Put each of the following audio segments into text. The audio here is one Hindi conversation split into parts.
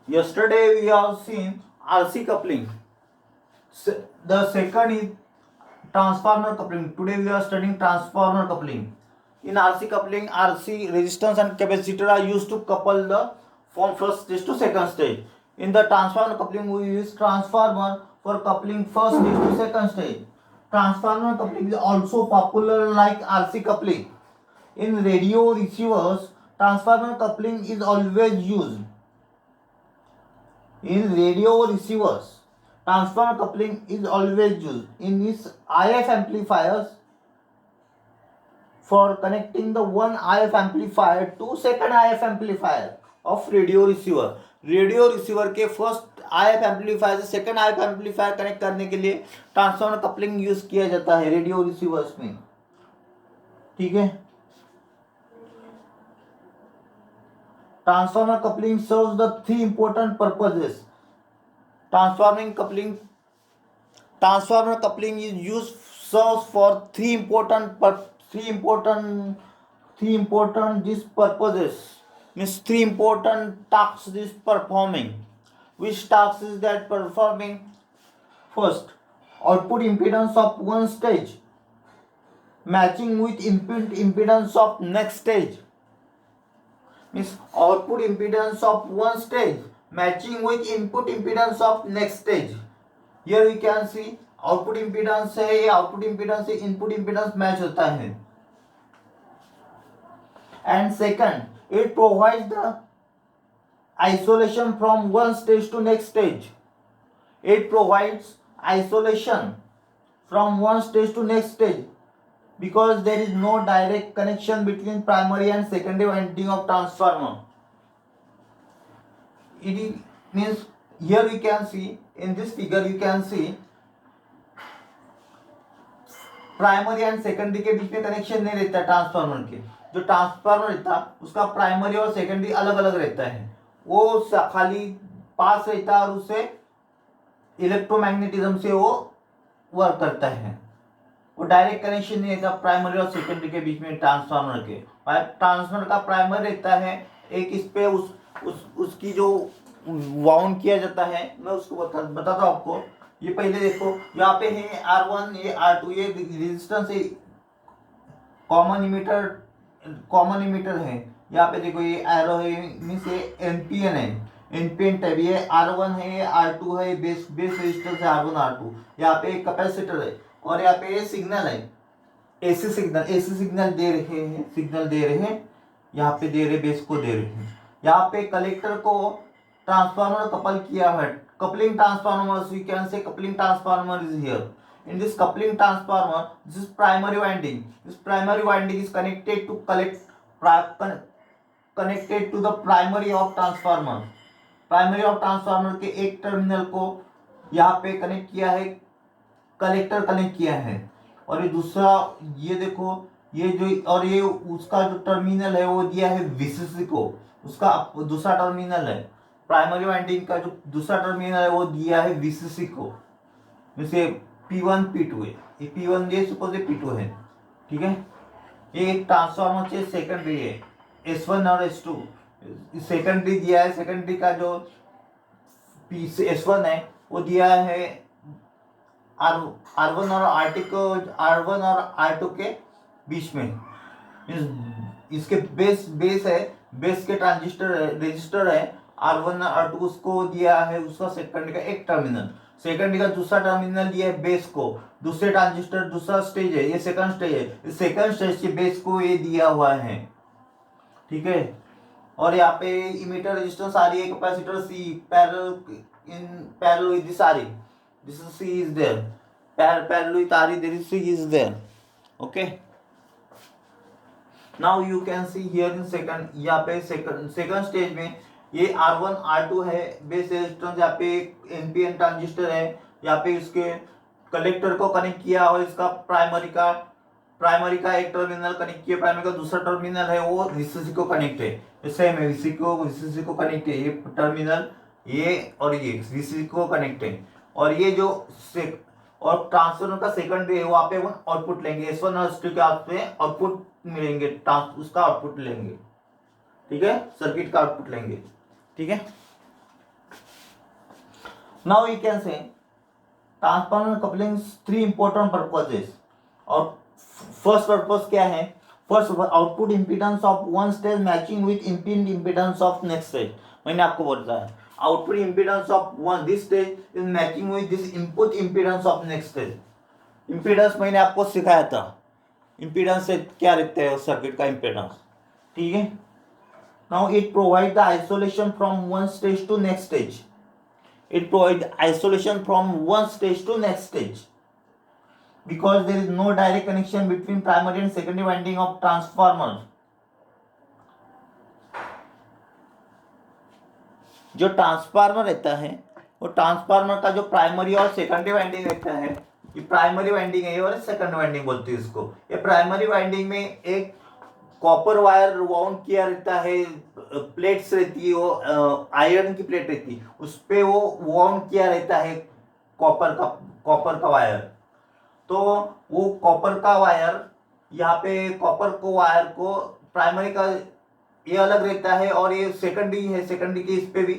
Yesterday we have seen RC coupling. The second is transformer coupling. Today we are studying transformer coupling. In RC coupling, RC resistance and capacitor are used to couple the from first stage to second stage. In the transformer coupling, we use transformer for coupling first stage to second stage. Transformer coupling is also popular like RC coupling. In radio receivers, transformer coupling is always used. In radio receivers, transformer coupling is always used. In these IF amplifiers, for connecting the one IF amplifier to second IF amplifier of radio receiver. Radio receiver के फर्स्ट IF एम्पलीफायर से सेकंड IF एम्पलीफायर कनेक्ट करने के लिए ट्रांसफॉर्मर कपलिंग यूज किया जाता है रेडियो रिसीवर्स में. ठीक है. Transformer coupling serves the three important purposes. Transformer coupling is used serves for three important these purposes. Means three important tasks is performing. Which task is that performing? First, output impedance of one stage matching with input impedance of next stage. Means output impedance of one stage matching with input impedance of next stage. Here we can see output impedance है, output impedance से input impedance match होता है. And second, it provides the isolation from one stage to next stage. It provides isolation from one stage to next stage because there is no direct connection between primary and secondary winding of transformer. It means here we can see in this figure you can see primary and secondary के बीच में कनेक्शन नहीं रहता ट्रांसफार्मर के. जो ट्रांसफार्मर रहता उसका प्राइमरी और सेकेंडरी अलग अलग रहता है. वो खाली पास रहता है और उससे इलेक्ट्रोमैग्नेटिज्म से वो वर्क करता है. वो डायरेक्ट कनेक्शन नहीं रहता प्राइमरी और सेकेंडरी के बीच में ट्रांसफार्मर के. ट्रांसफार्मर का प्राइमरी रहता है एक इस पे उसकी जो वाउंड किया जाता है. मैं उसको बताता हूँ आपको. ये पहले देखो यहाँ पे है R1 ये R2 ये रेजिस्टेंस है. कॉमन इमीटर है. यहाँ पे देखो ये एरो है मींस ये एनपीएन है. एनपीएन टाइप ये R1 है ये R2 है बेस रेजिस्टेंस है R1 R2. यहाँ पे एक कैपेसिटर है और यहाँ पे सिग्नल है एसी सिग्नल दे रहे हैं. यहाँ पे दे रहे बेस को दे रहे हैं. यहाँ पे कलेक्टर को ट्रांसफार्मर कपल किया है. Coupling transformers, we can say coupling transformer is here. In this coupling transformer, this is primary winding. This primary winding is connected to the primary of transformer. Primary of transformer के एक टर्मिनल को यहाँ पे कनेक्ट किया है, कलेक्टर कनेक्ट किया है. और ये दूसरा ये देखो ये जो और ये उसका जो टर्मिनल है वो दिया है VCC को. उसका दूसरा टर्मिनल है प्राइमरी वाइंडिंग का जो दूसरा टर्मिनल है वो दिया है VCC को. जैसे P1 P2 है. ये P1 ये सपोज P2 है. ठीक है. ये एक ट्रांसफार्मर से सेकेंडरी है S1 और S2. सेकेंडरी दिया है. सेकेंडरी का जो S1 है वो दिया है R1 और R2 के बीच में. इसके बेस है. बेस के रजिस्टर है R1 R2 उसको दिया है उसका सेकंड का एक टर्मिनल. सेकंड का दूसरा टर्मिनल दिया है बेस को. दूसरे ट्रांजिस्टर दूसरा स्टेज है ये सेकंड स्टेज है. इस सेकंड स्टेज के बेस को ये दिया हुआ है. ठीक है. और यहाँ पे इमीटर रेजिस्टेंस आ रही है capacitor C parallel with this R. This C is there parallel with R. There is C is there. Okay. Now you can see here in second. यहाँ पे सेकंड स्टेज में ये R1 R2 है बेस रेजिस्टेंस. यहाँ पे एनपीएन ट्रांजिस्टर है. यहाँ पे इसके कलेक्टर को कनेक्ट किया और इसका प्राइमरी का एक टर्मिनल कनेक्ट किया. प्राइमरी का दूसरा टर्मिनल है वो VCC को कनेक्ट है. सेम है VCC को कनेक्ट है. ये टर्मिनल ये और ये VCC को कनेक्ट है. और ये जो और ट्रांसफार्मर का सेकंडरी है वहाँ पे वो आउटपुट लेंगे. S1 और S2 के आउटपुट मिलेंगे. उसका आउटपुट लेंगे. ठीक है. सर्किट का आउटपुट लेंगे. ठीक है. Now you can say transformer coupling three important purposes. और first purpose क्या है? First output impedance of one stage matching with input impedance of next stage. मैंने आपको बोला है output impedance of one this stage is matching with this input impedance of next stage. Impedance मैंने आपको सिखाया था, इम्पीडेंस से क्या रहता है उस सर्किट का इम्पीडेंस, ठीक है। Now it provide the isolation from one stage to next stage, it provide isolation from one stage to next stage because there is no direct connection between primary and secondary winding of transformer. जो ट्रांसफार्मर रहता है वो ट्रांसफार्मर का जो प्राइमरी और सेकेंडरी वाइंडिंग रहता है, ये प्राइमरी वाइंडिंग है और सेकेंडरी वाइंडिंग बोलती है इसको। ये प्राइमरी वाइंडिंग में एक कॉपर वायर वाउंड किया रहता है, प्लेट्स रहती है, वो आयरन की प्लेट रहती है, उस पे वो वाउंड किया रहता है कॉपर का वायर। तो वो कॉपर का वायर यहाँ पे कॉपर को वायर को प्राइमरी का ये अलग रहता है और ये सेकेंडरी है, सेकेंडरी के इस पे भी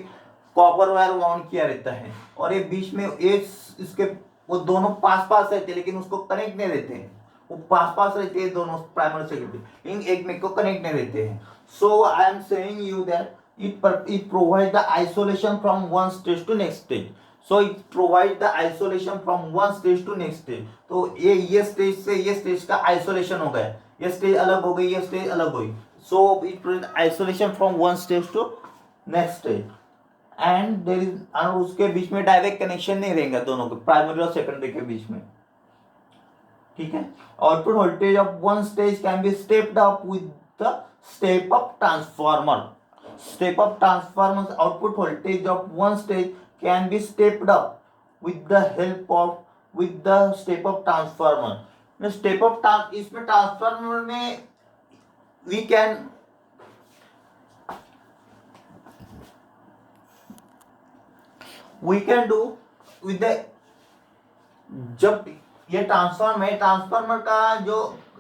कॉपर वायर वाउंड किया रहता है और ये बीच में ये इसके वो दोनों पास पास रहते हैं लेकिन उसको कनेक्ट नहीं रहते हैं, वो पास पास रहते हैं दोनों प्राइमरी सेकेंडरी लेकिन एक में को कनेक्ट नहीं रहते हैं। So I am saying you that it provides the isolation from one stage to next stage. So it provides the isolation from one stage to next stage. तो ये स्टेज से ये स्टेज का आइसोलेशन हो गया, ये स्टेज अलग हो गई, ये स्टेज अलग हुई। So it provides isolation from one stage to next stage. And there is और उसके बीच में डायरेक्ट कनेक्शन नहीं रहेगा दोनों के, प्राइमरी और सेकेंडरी के बीच में, ठीक है। Output voltage of one stage can be stepped up with the step up transformer. Step up transformers output voltage of one stage can be stepped up with the help of with the step up transformer. Step up इसमें ट्रांसफार्मर में we can do with the जब ये ट्रांसफार्मर का जो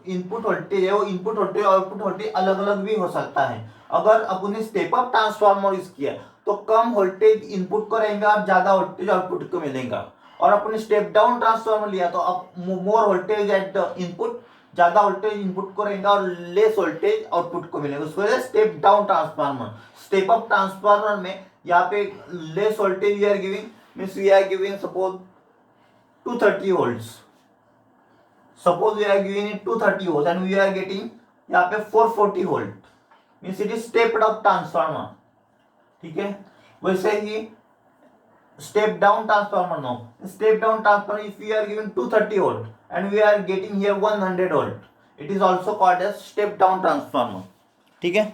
इनपुट वोल्टेज है वो इनपुट वोल्टेज और आउटपुट वोल्टेज अलग अलग भी हो सकता है। अगर अपने स्टेप अप ट्रांसफार्मर यूज किया तो कम वोल्टेज इनपुट को रहेगा और ज्यादा वोल्टेज आउटपुट को मिलेगा, और अपने स्टेप डाउन ट्रांसफार्मर लिया तो अब more voltage at the input, ज्यादा वोल्टेज इनपुट को रहेगा और लेस वोल्टेज आउटपुट को मिलेगा, उसको step down transformer. Step up transformer में यहाँ पे less voltage we are giving, means we are giving suppose 230 volts. Suppose we are giving it 230 volts and we are getting यहाँ पे 440 volt. Means it is stepped up transformer. ठीक है, वैसे ही step down transformer no. Step down transformer if we are given 230 volt and we are getting here 100 volt, it is also called as step down transformer. ठीक है।